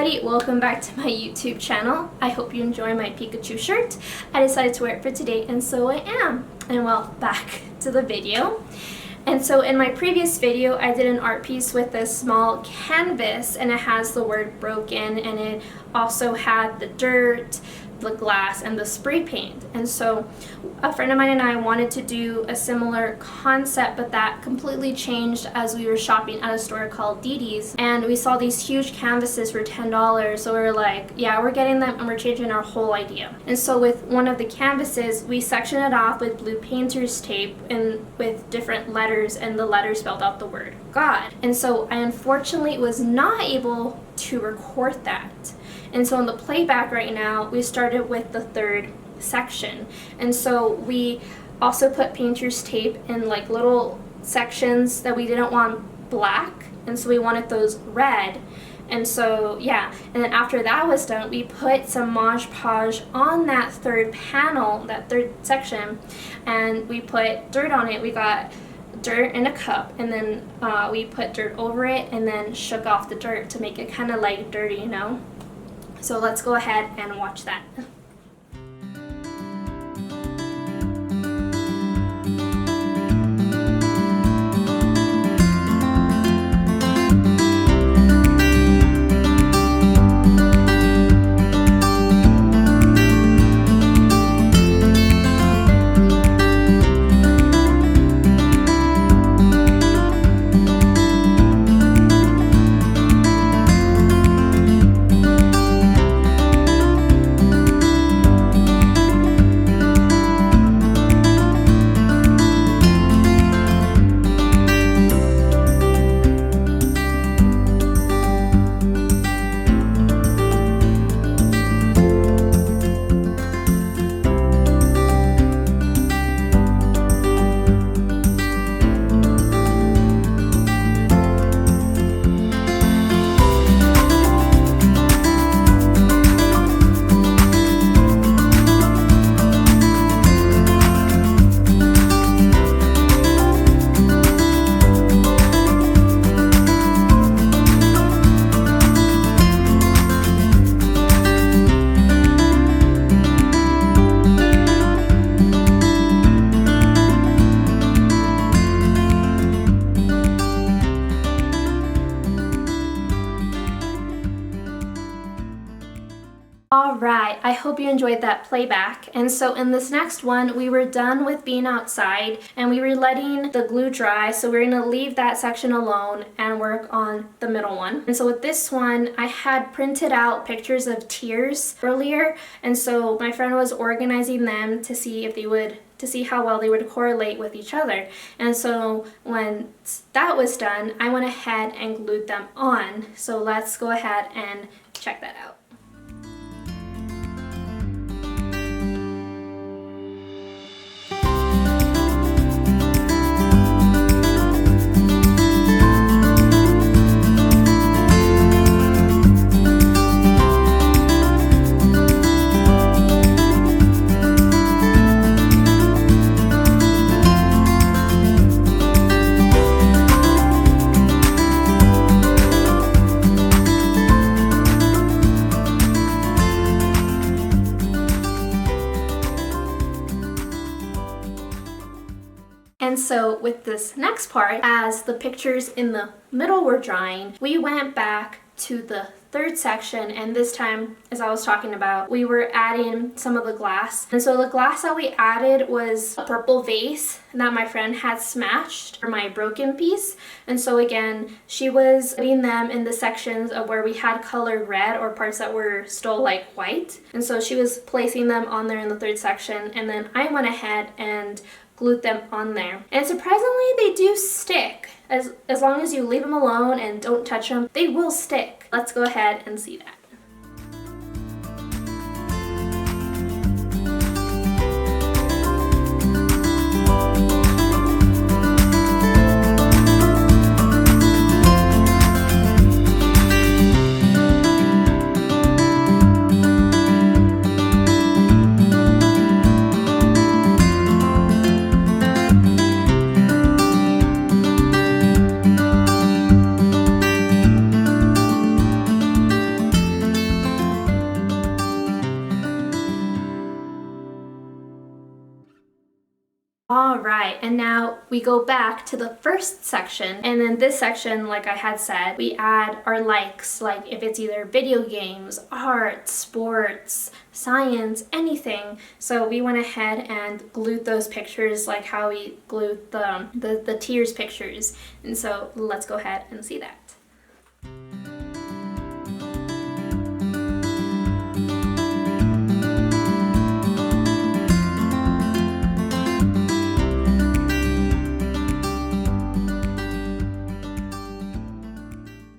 everybody, welcome back to my YouTube channel. I hope you enjoy my Pikachu shirt. I decided to wear it for today, and so I am. And well, back to the video. And so in my previous video, I did an art piece with a small canvas, and it has the word broken, and it also had the dirt, the glass, and the spray paint. And so a friend of mine and I wanted to do a similar concept, but that completely changed as we were shopping at a store called DD's, and we saw these huge canvases for $10. So we were like, yeah, we're getting them, and we're changing our whole idea. And so with one of the canvases, we sectioned it off with blue painter's tape and with different letters, and the letters spelled out the word God. And so I unfortunately was not able to record that. And so in the playback right now, we started with the third section. And so we also put painter's tape in like little sections that we didn't want black, and so we wanted those red. And so yeah, and then after that was done, we put some Mod Podge on that third panel, that third section, and we put dirt on it. We got dirt in a cup, and then we put dirt over it and then shook off the dirt to make it kind of like dirty, you know? So let's go ahead and watch that. Alright, I hope you enjoyed that playback. And so in this next one, we were done with being outside, and we were letting the glue dry, so we're going to leave that section alone and work on the middle one. And so with this one, I had printed out pictures of tears earlier, and so my friend was organizing them to see if they would how well they would correlate with each other. And so when that was done, I went ahead and glued them on. So let's go ahead and check that out. And so with this next part, as the pictures in the middle were drying, we went back to the third section, and this time, as I was talking about, we were adding some of the glass. And so the glass that we added was a purple vase that my friend had smashed for my broken piece. And so again, she was putting them in the sections of where we had colored red, or parts that were still like white. And so she was placing them on there in the third section, and then I went ahead and glued them on there. And surprisingly, they do stick. As long as you leave them alone and don't touch them, they will stick. Let's go ahead and see that. All right, and now we go back to the first section, and then this section, like I had said, we add our likes, like if it's either video games, art, sports, science, anything. So we went ahead and glued those pictures like how we glued the tears pictures. And so let's go ahead and see that.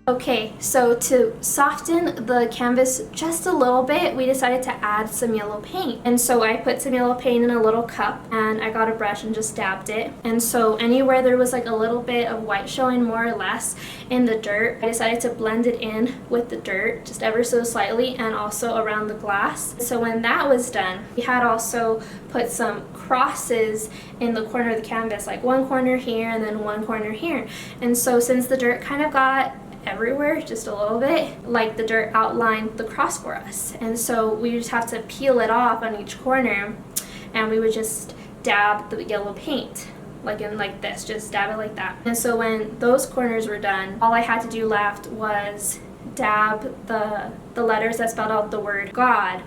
Okay, so to soften the canvas just a little bit, we decided to add some yellow paint. And so I put some yellow paint in a little cup, and I got a brush and just dabbed it. And so anywhere there was like a little bit of white showing more or less in the dirt, I decided to blend it in with the dirt just ever so slightly, and also around the glass. So when that was done, we had also put some crosses in the corner of the canvas, like one corner here and then one corner here. And so since the dirt kind of got everywhere just a little bit, like the dirt outlined the cross for us, and so we just have to peel it off on each corner, and we would just dab the yellow paint like this, just dab it like that. And so when those corners were done, all I had to do left was dab the letters that spelled out the word God.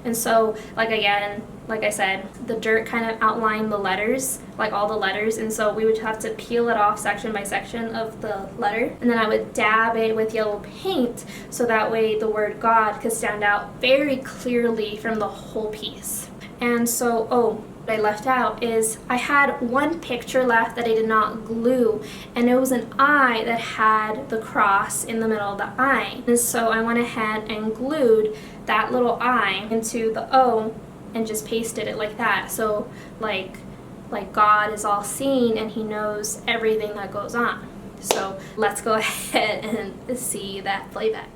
And so, like I said, the dirt kind of outlined the letters, like all the letters, and so we would have to peel it off section by section of the letter, and then I would dab it with yellow paint so that way the word God could stand out very clearly from the whole piece. And so, what I left out is I had one picture left that I did not glue, and it was an eye that had the cross in the middle of the eye. And so I went ahead and glued that little eye into the O and just pasted it like that. So like God is all seeing and he knows everything that goes on. So let's go ahead and see that playback.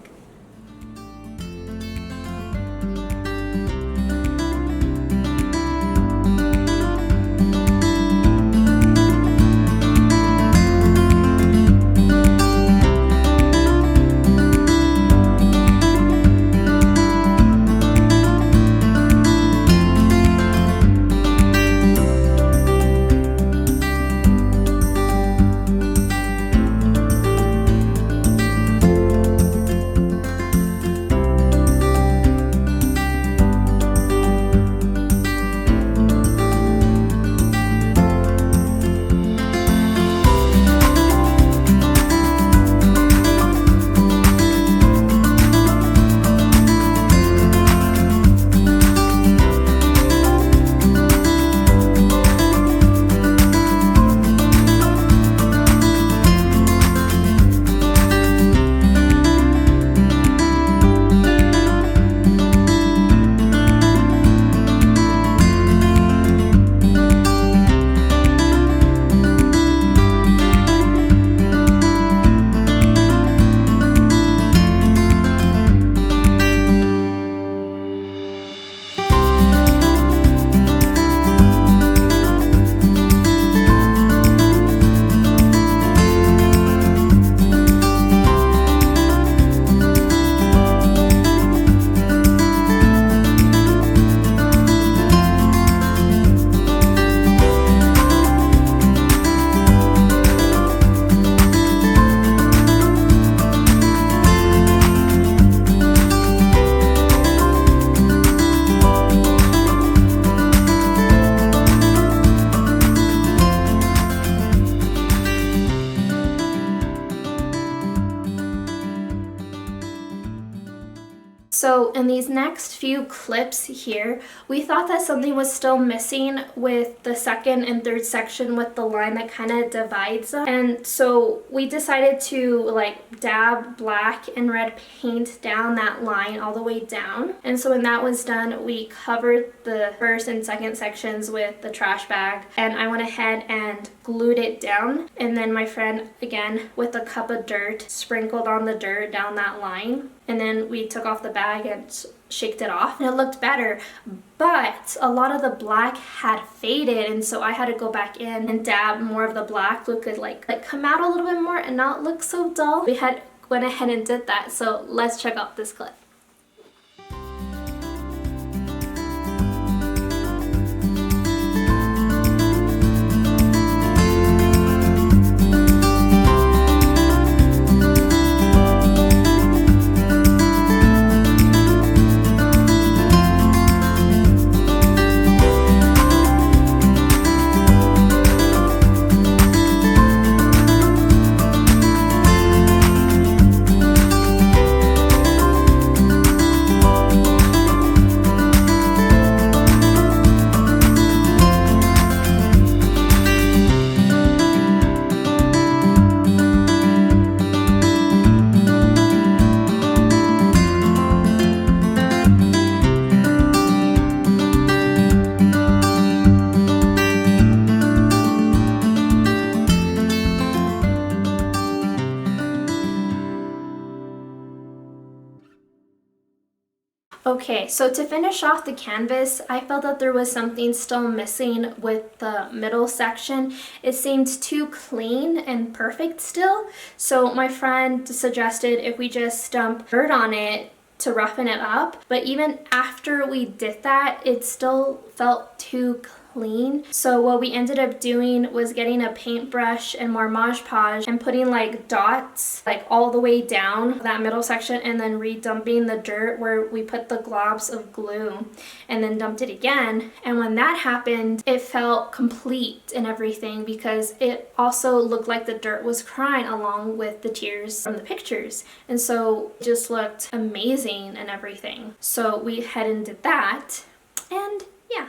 So in these next few clips here, we thought that something was still missing with the second and third section with the line that kind of divides them. And so we decided to like dab black and red paint down that line all the way down. And so when that was done, we covered the first and second sections with the trash bag, and I went ahead and glued it down. And then my friend, again, with a cup of dirt, sprinkled on the dirt down that line. And then we took off the bag and shaked it off, and it looked better. But a lot of the black had faded, and so I had to go back in and dab more of the black so it could like come out a little bit more and not look so dull. We had went ahead and did that, so let's check out this clip. Okay, so to finish off the canvas, I felt that there was something still missing with the middle section. It seemed too clean and perfect still. So my friend suggested if we just dump dirt on it to roughen it up. But even after we did that, it still felt too clean. So what we ended up doing was getting a paintbrush and more Mod Podge and putting like dots like all the way down that middle section, and then redumping the dirt where we put the globs of glue and then dumped it again. And when that happened, it felt complete and everything, because it also looked like the dirt was crying along with the tears from the pictures, and so it just looked amazing and everything. So we head and did that, and yeah.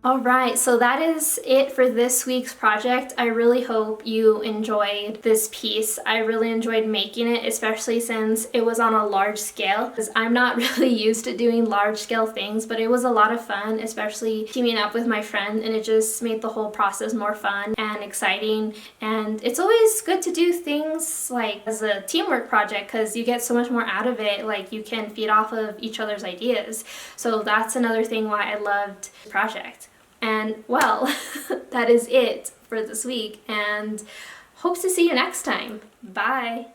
Alright, so that is it for this week's project. I really hope you enjoyed this piece. I really enjoyed making it, especially since it was on a large scale, because I'm not really used to doing large scale things, but it was a lot of fun, especially teaming up with my friend, and it just made the whole process more fun and exciting. And it's always good to do things like as a teamwork project, because you get so much more out of it. Like, you can feed off of each other's ideas. So that's another thing why I loved the project. And well, that is it for this week, and hope to see you next time. Bye!